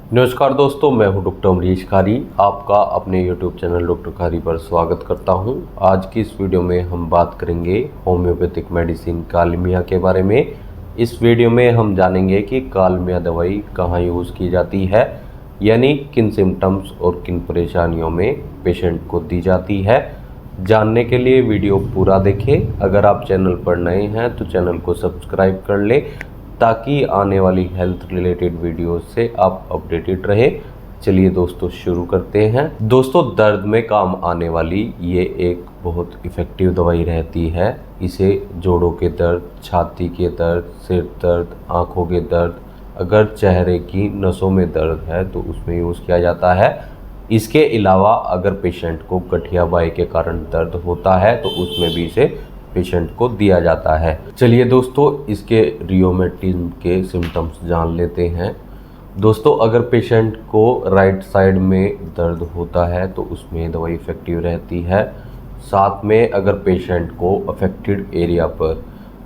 नमस्कार दोस्तों, मैं हूं डॉक्टर अमरीश खारी। आपका अपने YouTube चैनल डॉक्टर खारी पर स्वागत करता हूं। आज की इस वीडियो में हम बात करेंगे होम्योपैथिक मेडिसिन कालमिया के बारे में। इस वीडियो में हम जानेंगे कि कालमिया दवाई कहां यूज़ की जाती है, यानी किन सिम्टम्स और किन परेशानियों में पेशेंट को दी जाती है। जानने के लिए वीडियो पूरा देखें। अगर आप चैनल पर नए हैं तो चैनल को सब्सक्राइब कर लें ताकि आने वाली हेल्थ रिलेटेड वीडियो से आप अपडेटेड रहें। चलिए दोस्तों शुरू करते हैं। दोस्तों, दर्द में काम आने वाली ये एक बहुत इफ़ेक्टिव दवाई रहती है। इसे जोड़ों के दर्द, छाती के दर्द, सिर दर्द, आँखों के दर्द, अगर चेहरे की नसों में दर्द है तो उसमें यूज़ किया जाता है। इसके अलावा अगर पेशेंट को गठिया बाई के कारण दर्द होता है तो उसमें भी इसे पेशेंट को दिया जाता है। चलिए दोस्तों, इसके रियोमेटिज्म के सिम्टम्स जान लेते हैं। दोस्तों, अगर पेशेंट को राइट साइड में दर्द होता है तो उसमें दवाई इफ़ेक्टिव रहती है। साथ में अगर पेशेंट को अफेक्टेड एरिया पर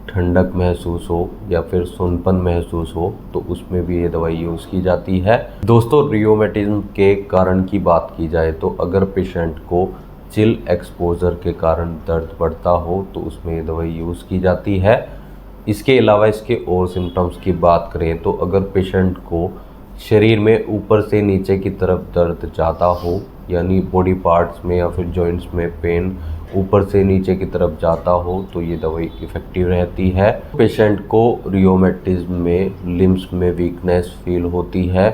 ठंडक महसूस हो या फिर सूनपन महसूस हो तो उसमें भी ये दवाई यूज़ की जाती है। दोस्तों, रियोमेटिज्म के कारण की बात की जाए तो अगर पेशेंट को चिल एक्सपोजर के कारण दर्द बढ़ता हो तो उसमें ये दवाई यूज़ की जाती है। इसके अलावा इसके और सिम्टम्स की बात करें तो अगर पेशेंट को शरीर में ऊपर से नीचे की तरफ दर्द ज़्यादा हो, यानी बॉडी पार्ट्स में या फिर जॉइंट्स में पेन ऊपर से नीचे की तरफ जाता हो तो ये दवाई इफ़ेक्टिव रहती है। पेशेंट को रियोमेटिज्म में लिम्स में वीकनेस फील होती है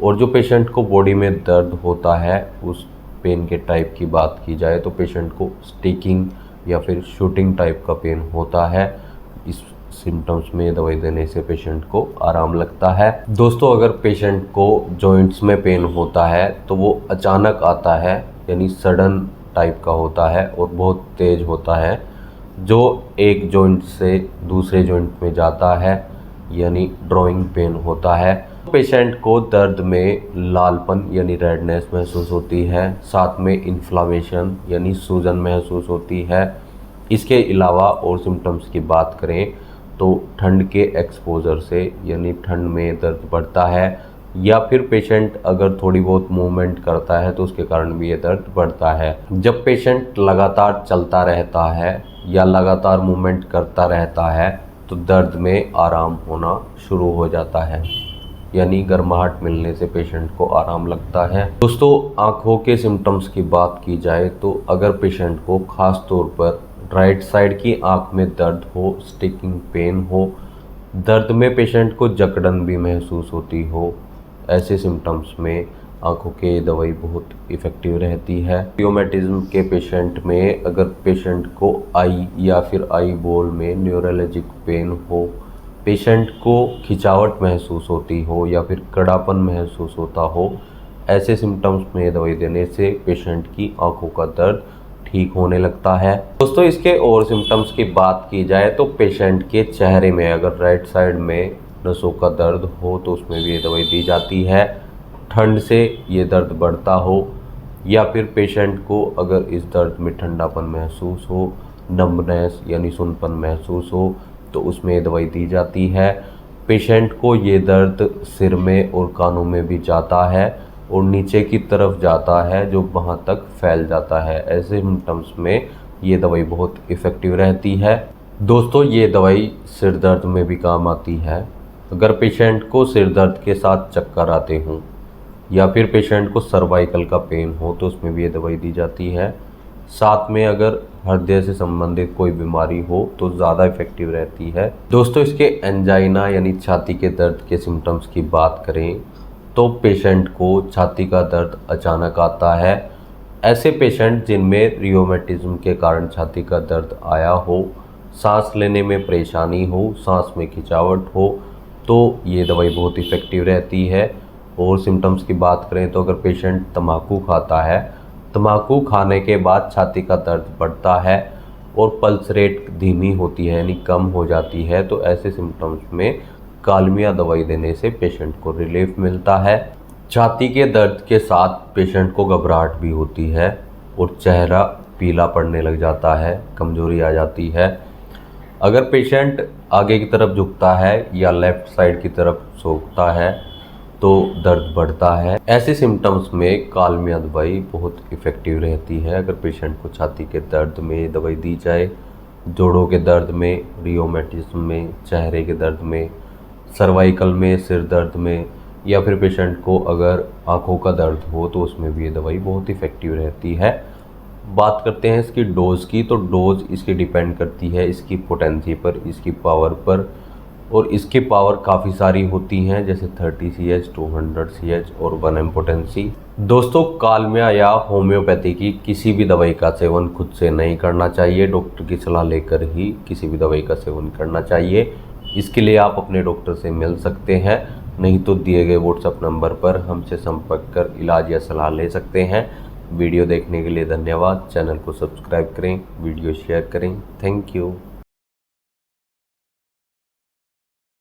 और जो पेशेंट को बॉडी में दर्द होता है उस पेन के टाइप की बात की जाए तो पेशेंट को स्टिकिंग या फिर शूटिंग टाइप का पेन होता है। इस सिम्टम्स में दवाई देने से पेशेंट को आराम लगता है। दोस्तों, अगर पेशेंट को जॉइंट्स में पेन होता है तो वो अचानक आता है, यानी सडन टाइप का होता है और बहुत तेज़ होता है, जो एक जॉइंट से दूसरे जॉइंट में जाता है, यानी ड्रॉइंग पेन होता है। पेशेंट को दर्द में लालपन यानी रेडनेस महसूस होती है, साथ में इन्फ्लामेशन यानी सूजन महसूस होती है। इसके अलावा और सिम्टम्स की बात करें तो ठंड के एक्सपोजर से यानी ठंड में दर्द बढ़ता है, या फिर पेशेंट अगर थोड़ी बहुत मूवमेंट करता है तो उसके कारण भी ये दर्द बढ़ता है। जब पेशेंट लगातार चलता रहता है या लगातार मूवमेंट करता रहता है तो दर्द में आराम होना शुरू हो जाता है, यानी गर्माहट मिलने से पेशेंट को आराम लगता है। दोस्तों, आँखों के सिम्टम्स की बात की जाए तो अगर पेशेंट को ख़ास तौर पर राइट साइड की आँख में दर्द हो, स्टिकिंग पेन हो, दर्द में पेशेंट को जकड़न भी महसूस होती हो, ऐसे सिम्टम्स में आँखों के दवाई बहुत इफ़ेक्टिव रहती है। रियोमेटिज्म के पेशेंट में अगर पेशेंट को आई या फिर आई बॉल में न्यूरोलॉजिक पेन हो, पेशेंट को खिंचावट महसूस होती हो या फिर कड़ापन महसूस होता हो, ऐसे सिम्टम्स में दवाई देने से पेशेंट की आंखों का दर्द ठीक होने लगता है। दोस्तों, इसके और सिम्टम्स की बात की जाए तो पेशेंट के चेहरे में अगर राइट साइड में नसों का दर्द हो तो उसमें भी ये दवाई दी जाती है। ठंड से ये दर्द बढ़ता हो या फिर पेशेंट को अगर इस दर्द में ठंडापन महसूस हो, नम्बनेस यानी सुनपन महसूस हो तो उसमें दवाई दी जाती है। पेशेंट को ये दर्द सिर में और कानों में भी जाता है और नीचे की तरफ जाता है, जो वहाँ तक फैल जाता है। ऐसे सिम्टम्स में ये दवाई बहुत इफ़ेक्टिव रहती है। दोस्तों, ये दवाई सिर दर्द में भी काम आती है। अगर पेशेंट को सिर दर्द के साथ चक्कर आते हों या फिर पेशेंट को सर्वाइकल का पेन हो तो उसमें भी ये दवाई दी जाती है। साथ में अगर हृदय से संबंधित कोई बीमारी हो तो ज़्यादा इफ़ेक्टिव रहती है। दोस्तों, इसके एंजाइना यानी छाती के दर्द के सिम्टम्स की बात करें तो पेशेंट को छाती का दर्द अचानक आता है। ऐसे पेशेंट जिनमें रियोमेटिज्म के कारण छाती का दर्द आया हो, सांस लेने में परेशानी हो, सांस में खिंचावट हो तो ये दवाई बहुत इफ़ेक्टिव रहती है। और सिम्टम्स की बात करें तो अगर पेशेंट तम्बाकू खाता है, तम्बाकू खाने के बाद छाती का दर्द बढ़ता है और पल्स रेट धीमी होती है यानी कम हो जाती है, तो ऐसे सिम्टम्स में कालमिया दवाई देने से पेशेंट को रिलीफ मिलता है। छाती के दर्द के साथ पेशेंट को घबराहट भी होती है और चेहरा पीला पड़ने लग जाता है, कमजोरी आ जाती है। अगर पेशेंट आगे की तरफ झुकता है या लेफ़्ट साइड की तरफ सोखता है तो दर्द बढ़ता है। ऐसे सिम्टम्स में कालमिया दवाई बहुत इफ़ेक्टिव रहती है। अगर पेशेंट को छाती के दर्द में दवाई दी जाए, जोड़ों के दर्द में, रियोमेटिज्म में, चेहरे के दर्द में, सर्वाइकल में, सिर दर्द में, या फिर पेशेंट को अगर आँखों का दर्द हो तो उसमें भी ये दवाई बहुत इफ़ेक्टिव रहती है। बात करते हैं इसकी डोज़ की, तो डोज़ इसकी डिपेंड करती है इसकी पोटेंसी पर, इसकी पावर पर, और इसकी पावर काफ़ी सारी होती हैं, जैसे 30 CH, 200 CH और 1 M पोटेंसी। दोस्तों, कालमिया या होम्योपैथी की किसी भी दवाई का सेवन खुद से नहीं करना चाहिए, डॉक्टर की सलाह लेकर ही किसी भी दवाई का सेवन करना चाहिए। इसके लिए आप अपने डॉक्टर से मिल सकते हैं, नहीं तो दिए गए व्हाट्सएप नंबर पर हमसे संपर्क कर इलाज या सलाह ले सकते हैं। वीडियो देखने के लिए धन्यवाद। चैनल को सब्सक्राइब करें, वीडियो शेयर करें। Thank you.